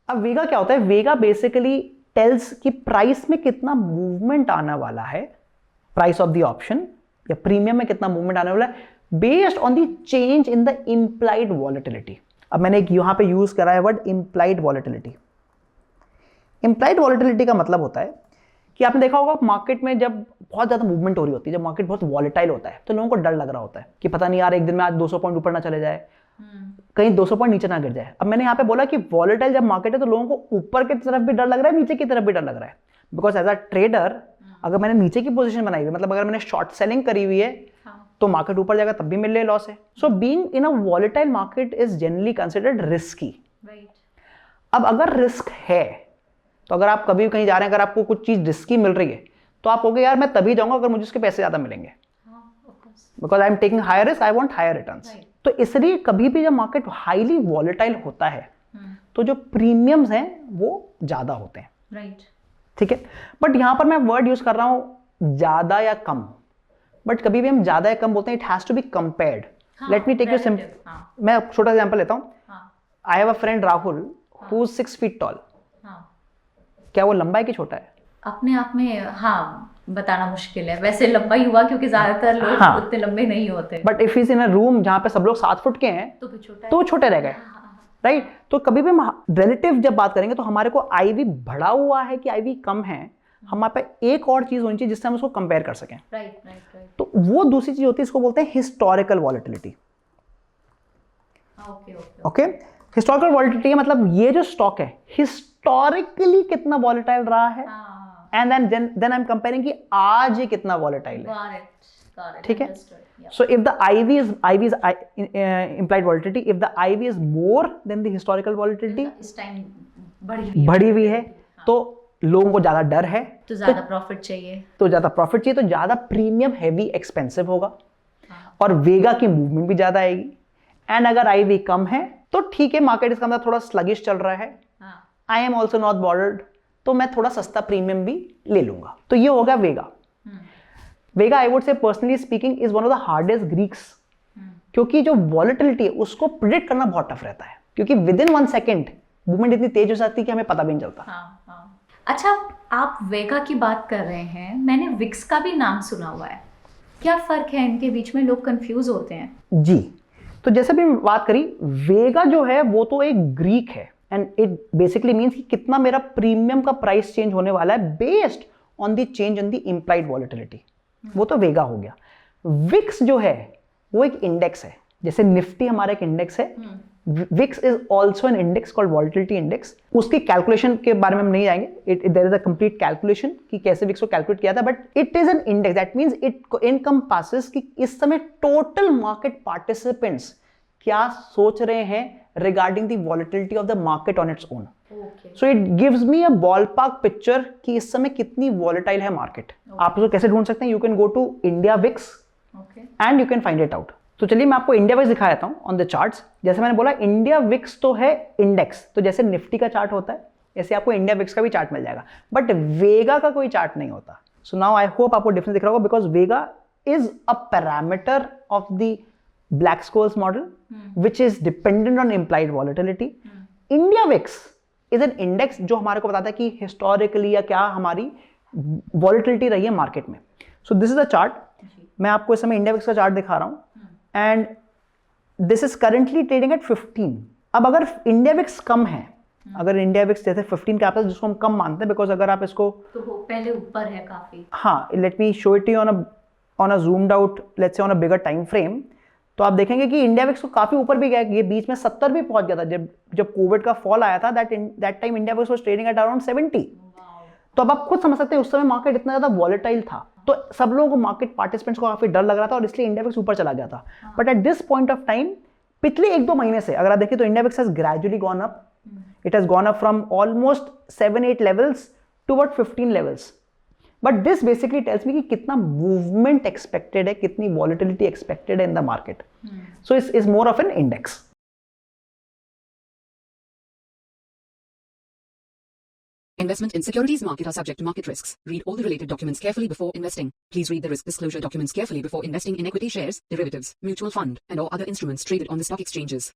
अब वेगा क्या होता है? वेगा बेसिकली टेल्स कि प्राइस में कितना मूवमेंट आने वाला है, प्राइस ऑफ द ऑप्शन या प्रीमियम में कितना मूवमेंट आने वाला है, based on the change in the implied volatility. अब मैंने एक यहां पे यूज करा है word implied volatility. Implied volatility का मतलब होता है कि आपने देखा होगा मार्केट में जब बहुत ज्यादा मूवमेंट हो रही होती है, जब मार्केट बहुत वॉलेटाइल होता है, तो लोगों को डर लग रहा होता है कि पता नहीं यार एक दिन में आज 200 पॉइंट ऊपर ना चले जाए, कहीं 200 पॉइंट नीचे ना गिर जाए। अब मैंने यहाँ पे बोला कि वॉलेटाइल जब मार्केट है तो लोगों को ऊपर की तरफ भी डर लग रहा है, नीचे की तरफ भी डर लग रहा है। बिकॉज एज अ ट्रेडर अगर मैंने नीचे की पोजीशन बनाई हुई, मतलब अगर मैंने शॉर्ट सेलिंग करी हुई है, तो मार्केट ऊपर जाएगा तब भी मेरे लिए लॉस है। So being in a volatile market is generally considered risky. अब अगर रिस्क है तो अगर आप कभी कहीं जा रहे हैं, अगर आपको कुछ चीज रिस्की मिल रही है, तो आप कहोगे यार मैं तभी जाऊंगा अगर मुझे उसके पैसे ज्यादा मिलेंगे, because I am taking higher risk, I want higher returns. तो इसलिए कभी भी जब मार्केट हाईली वॉलेटाइल होता है तो जो प्रीमियम्स हैं वो ज्यादा होते हैं, राइट? ठीक है। बट यहां पर मैं वर्ड यूज कर रहा हूं ज्यादा या कम, बट कभी भी हम ज्यादा या कम बोलते हैं, it has to be compared. Let me take you simple, मैं छोटा एग्जांपल लेता हूं। I have a friend Rahul who is 6 feet tall. क्या वो लंबा है कि छोटा है? अपने आप में बताना मुश्किल है, वैसे लंबा ही हुआ क्योंकि ज्यादातर लोग उतने लंबे नहीं होते। But if is in a room जहां पे सब लोग 7 फुट के हैं तो छोटे रह गए, राइट? तो कभी भी हम रिलेटिव जब बात करेंगे तो हमारे को आईवी बढ़ा हुआ है कि आईवी कम है, हमारे पे एक और चीज होनी चाहिए जिससे हम उसको कंपेयर कर सकें। राइट। तो वो दूसरी चीज होती है, इसको बोलते हैं historical volatility. Okay, historical volatility मतलब ये जो स्टॉक है हिस्टोरिकली कितना वॉलेटाइल रहा है, and then I am comparing कि आज ये कितना वॉलेटाइल है, ठीक है? So if the IV is implied volatility, if the IV is more than the historical volatility, इस टाइम बढ़ी हुई है, तो लोगों को ज्यादा डर है, तो ज्यादा प्रॉफिट चाहिए, तो ज्यादा प्रीमियम हैवी एक्सपेंसिव होगा, और वेगा की मूवमेंट भी ज्यादा आएगी। एंड अगर आईवी कम है तो ठीक है, मार्केट इसका मतलब थोड़ा स्लगिश चल रहा है, I am also not bothered, तो मैं थोड़ा सस्ता प्रीमियम भी ले लूंगा। तो ये होगा vega. Vega I would say personally speaking is one of the hardest Greeks, क्योंकि जो वॉलेटिलिटी है उसको प्रिडिक्ट करना बहुत टफ रहता है, क्योंकि विद इन 1 सेकेंड मूवमेंट इतनी तेज हो जाती है कि हमें पता भी नहीं चलता। अच्छा, आप वेगा की बात कर रहे हैं, मैंने विक्स का भी नाम सुना हुआ है, क्या फर्क है इनके बीच में? लोग कंफ्यूज होते हैं। जी, तो जैसे भी बात करी, वेगा जो है वो तो एक ग्रीक है, एंड इट बेसिकली मींस कि कितना मेरा प्रीमियम का प्राइस चेंज होने वाला है based on the change in the implied volatility, वो तो वेगा हो गया। विक्स जो है वो एक इंडेक्स है, जैसे निफ्टी हमारा एक इंडेक्स है, VIX is also an index called volatility index. उसकी कैलकुलेशन के बारे में हम नहीं जाएंगे, there is a complete calculation कि कैसे विक्स को कैलकुलेट किया था, but it is an index, that means it encompasses कि इस समय टोटल मार्केट पार्टिसिपेंट्स क्या सोच रहे हैं regarding the volatility of the market on its own. So it gives me a ballpark picture कि इस समय कितनी वॉलेटाइल है मार्केट। आप इसको कैसे ढूंढ सकते हैं? You can go to India VIX and you can find it out. तो चलिए मैं आपको इंडिया विक्स दिखा देता हूं ऑन द चार्ट्स। जैसे मैंने बोला, इंडिया विक्स तो है इंडेक्स, तो जैसे निफ्टी का चार्ट होता है ऐसे आपको इंडिया विक्स का भी चार्ट मिल जाएगा, बट वेगा का कोई चार्ट नहीं होता। सो नाउ आई होप आपको डिफरेंस दिख रहा होगा, because Vega is a parameter of the Black-Scholes model, which is dependent on implied volatility. India VIX is an index जो हमारे को बताता है कि historically या क्या हमारी volatility रही है मार्केट में। So this is a chart, मैं आपको इस समय इंडिया विक्स का चार्ट दिखा रहा हूं, and this is currently trading at 15। अब अगर इंडिया विक्स कम है, अगर इंडिया विक्स जैसे 15 के आसपास, जिसको हम कम मानते हैं, बिकॉज अगर आप इसको तो पहले ऊपर है काफी। हाँ, let me show it you on a zoomed out, let's say on a bigger time frame, तो आप देखेंगे कि इंडिया विक्स तो काफी ऊपर भी गया, ये बीच में 70 भी पहुंच गया था जब कोविड का फॉल आया था, that time India VIX was trading at around 70। तो अब आप खुद समझ सकते हैं उस समय मार्केट इतना ज्यादा वॉलेटाइल था, तो सब लोगों को, मार्केट पार्टिसिपेंट्स को काफी डर लग रहा था, और इसलिए इंडिया विक्स ऊपर चला गया था। But at this point of time, पिछले 1-2 महीने से अगर आप देखिए तो India VIX has gradually gone up, it has gone up from almost 7-8 levels toward 15 levels. But this basically tells me कि कितना मूवमेंट एक्सपेक्टेड है, कितनी वॉलेटिलिटी एक्सपेक्टेड है in the market. So it is more of an index. Investment in securities market are subject to market risks. Read all the related documents carefully before investing. Please read the risk disclosure documents carefully before investing in equity shares, derivatives, mutual fund, and or other instruments traded on the stock exchanges.